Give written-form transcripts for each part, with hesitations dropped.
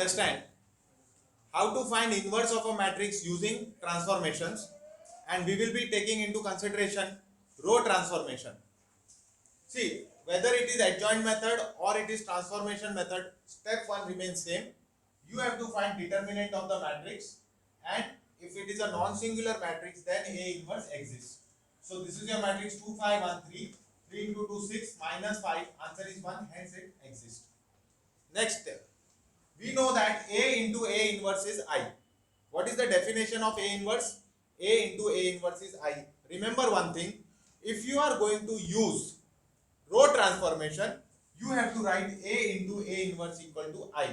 understand how to find inverse of a matrix using transformations, and we will be taking into consideration row transformation. See, whether it is adjoint method or it is transformation method, step 1 remains same. You have to find determinant of the matrix, and if it is a non-singular matrix, then A inverse exists. So this is your matrix 2 5 1 3. 3 into 2 6 minus 5, answer is 1, hence it exists. Next step, we know that A into A inverse is I. What is the definition of A inverse? A into A inverse is I. Remember one thing, if you are going to use row transformation, you have to write A into A inverse equal to I.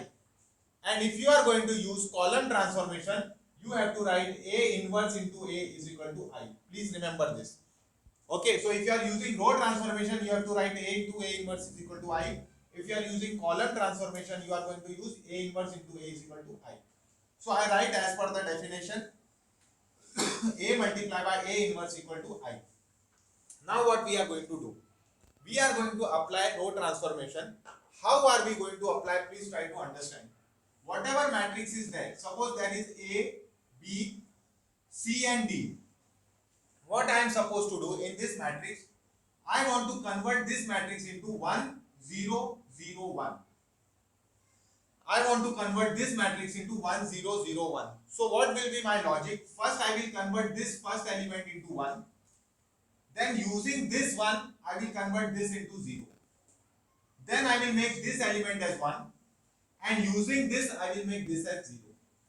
And if you are going to use column transformation, you have to write A inverse into A is equal to I. Please remember this. Okay, so if you are using row transformation, you have to write A into A inverse is equal to I. If you are using column transformation, you are going to use A inverse into A is equal to I. So I write as per the definition, A multiplied by A inverse equal to I. Now what we are going to do? We are going to apply row transformation. How are we going to apply? Please try to understand. Whatever matrix is there, suppose there is A, B, C and D. What I am supposed to do in this matrix, I want to convert this matrix into 1, 0, 0, 1. I want to convert this matrix into 1, 0, 0, 1. So what will be my logic? First I will convert this first element into 1. Then using this 1, I will convert this into 0. Then I will make this element as 1. And using this, I will make this as 0.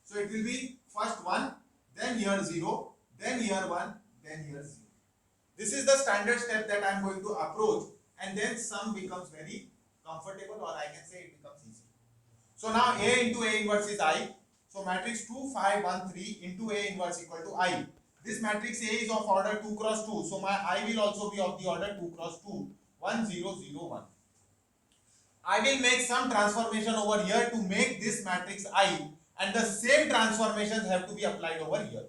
So it will be first 1, then here 0, then here 1, then here 0. This is the standard step that I am going to approach, and then sum becomes very comfortable, or I can say it becomes easy. So now A into A inverse is I. So matrix 2, 5, 1, 3 into A inverse equal to I. This matrix A is of order 2 cross 2. So my I will also be of the order 2 cross 2. 1, 0, 0, 1. I will make some transformation over here to make this matrix I, and the same transformations have to be applied over here.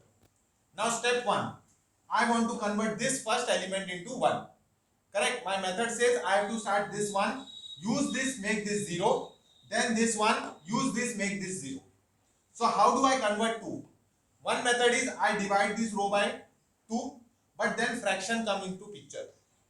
Now step 1. I want to convert this first element into 1. Correct? My method says I have to start this 1, use this, make this 0. Then this 1, use this, make this 0. So how do I convert 2? One method is I divide this row by 2, but then fraction come into picture.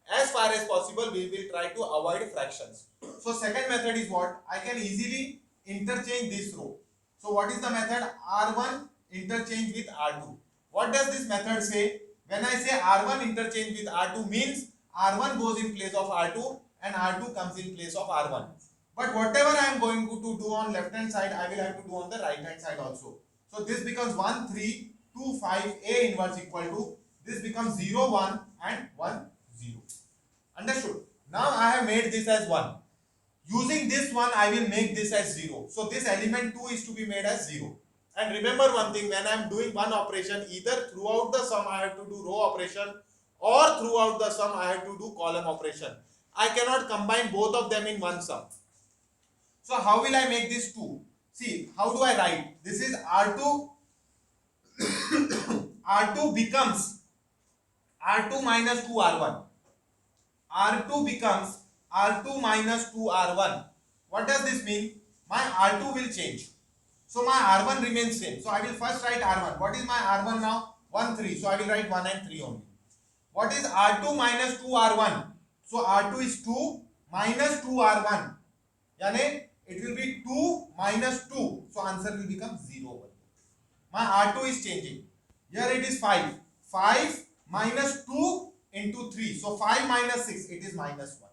As far as possible, we will try to avoid fractions. So second method is what? I can easily interchange this row. So what is the method? R1 interchange with R2. What does this method say? When I say R1 interchange with R2 means R1 goes in place of R2 and R2 comes in place of R1. But whatever I am going to do on left hand side, I will have to do on the right hand side also. So this becomes 1, 3, 2, 5, A inverse equal to, this becomes 0, 1 and 1, 0. Understood? Now I have made this as 1. Using this one, I will make this as 0. So this element 2 is to be made as 0. And remember one thing, when I am doing one operation, either throughout the sum I have to do row operation, or throughout the sum I have to do column operation. I cannot combine both of them in one sum. So how will I make this 2? See, how do I write? This is R2. R2 becomes R2 minus 2 R1. R2 becomes R2 minus 2 R1. What does this mean? My R2 will change. So my R1 remains same. So I will first write R1. What is my R1 now? 1, 3. So I will write 1 and 3 only. What is R2 minus 2 R1? So R2 is 2 minus 2 R1. Yani it will be 2 minus 2. So answer will become 0. My R2 is changing. Here it is 5. 5 minus 2 into 3. So 5 minus 6, it is minus 1.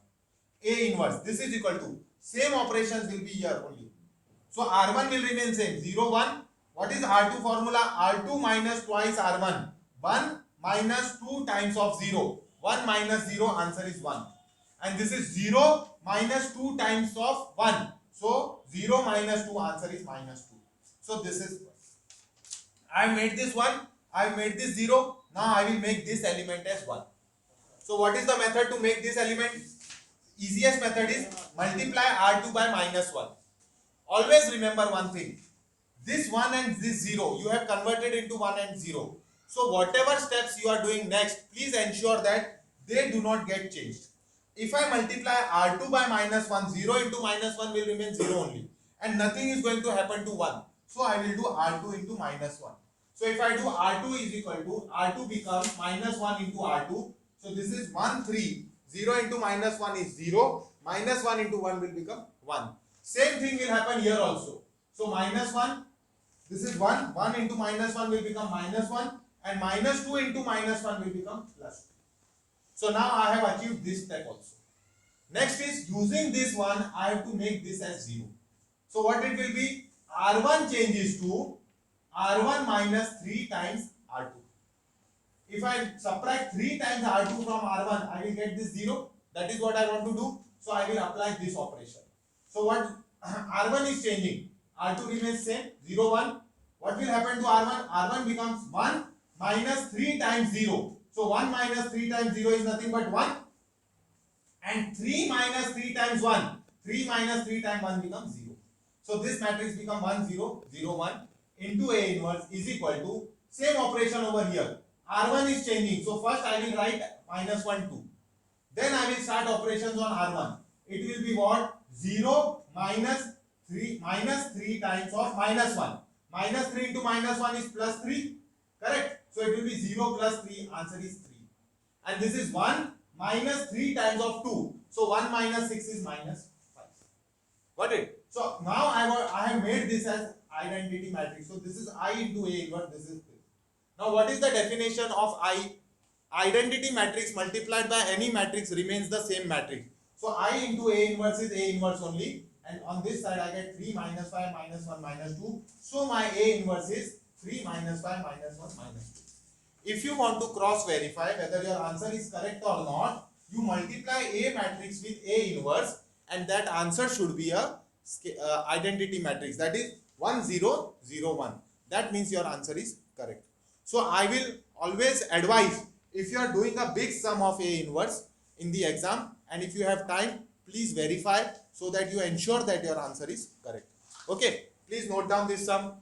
A inverse. This is equal to. Same operations will be here only. So R1 will remain same. 0, 1. What is R2 formula? R2 minus twice R1. 1 minus 2 times of 0. 1 minus 0, answer is 1. And this is 0 minus 2 times of 1. So 0 minus 2, answer is minus 2. So this is, I have made this 1. I have made this 0. Now I will make this element as 1. So what is the method to make this element? Easiest method is multiply R2 by minus 1. Always remember one thing. This 1 and this 0, you have converted into 1 and 0. So whatever steps you are doing next, please ensure that they do not get changed. If I multiply R2 by minus 1, 0 into minus 1 will remain 0 only. and nothing is going to happen to 1. So I will do R2 into minus 1. So if I do R2 is equal to, R2 becomes minus 1 into R2. So this is 1, 3. 0 into minus 1 is 0. Minus 1 into 1 will become 1. Same thing will happen here also. So minus 1, this is 1. 1 into minus 1 will become minus 1. And minus 2 into minus 1 will become plus 2. So now I have achieved this step also. Next is using this one, I have to make this as 0. So what it will be? R1 changes to R1 minus 3 times R2. If I subtract 3 times R2 from R1, I will get this 0. That is what I want to do. So I will apply this operation. So what R1 is changing? R2 remains same, 0, 1. What will happen to R1? R1 becomes 1 minus 3 times 0. So 1 minus 3 times 0 is nothing but 1. And 3 minus 3 times 1. 3 minus 3 times 1 becomes 0. So this matrix becomes 1, 0, 0, 1 into A inverse is equal to same operation over here. R1 is changing. So first I will write minus 1, 2. Then I will start operations on R1. It will be what? 0 minus 3 times of minus 1. Minus 3 into minus 1 is plus 3. Correct? So it will be 0 plus 3. Answer is 3. And this is 1 minus 3 times of 2. So 1 minus 6 is minus 5. Got it? So now I have made this as identity matrix. So this is I into A inverse. This is this. Now what is the definition of I? Identity matrix multiplied by any matrix remains the same matrix. So I into A inverse is A inverse only. And on this side I get 3 minus 5 minus 1 minus 2. So my A inverse is 3 minus 5 minus 1 minus 2. If you want to cross verify whether your answer is correct or not, you multiply A matrix with A inverse and that answer should be a identity matrix, that is 1 0 0 1. That means your answer is correct. So I will always advise, if you are doing a big sum of A inverse in the exam and if you have time, please verify so that you ensure that your answer is correct. Okay, please note down this sum.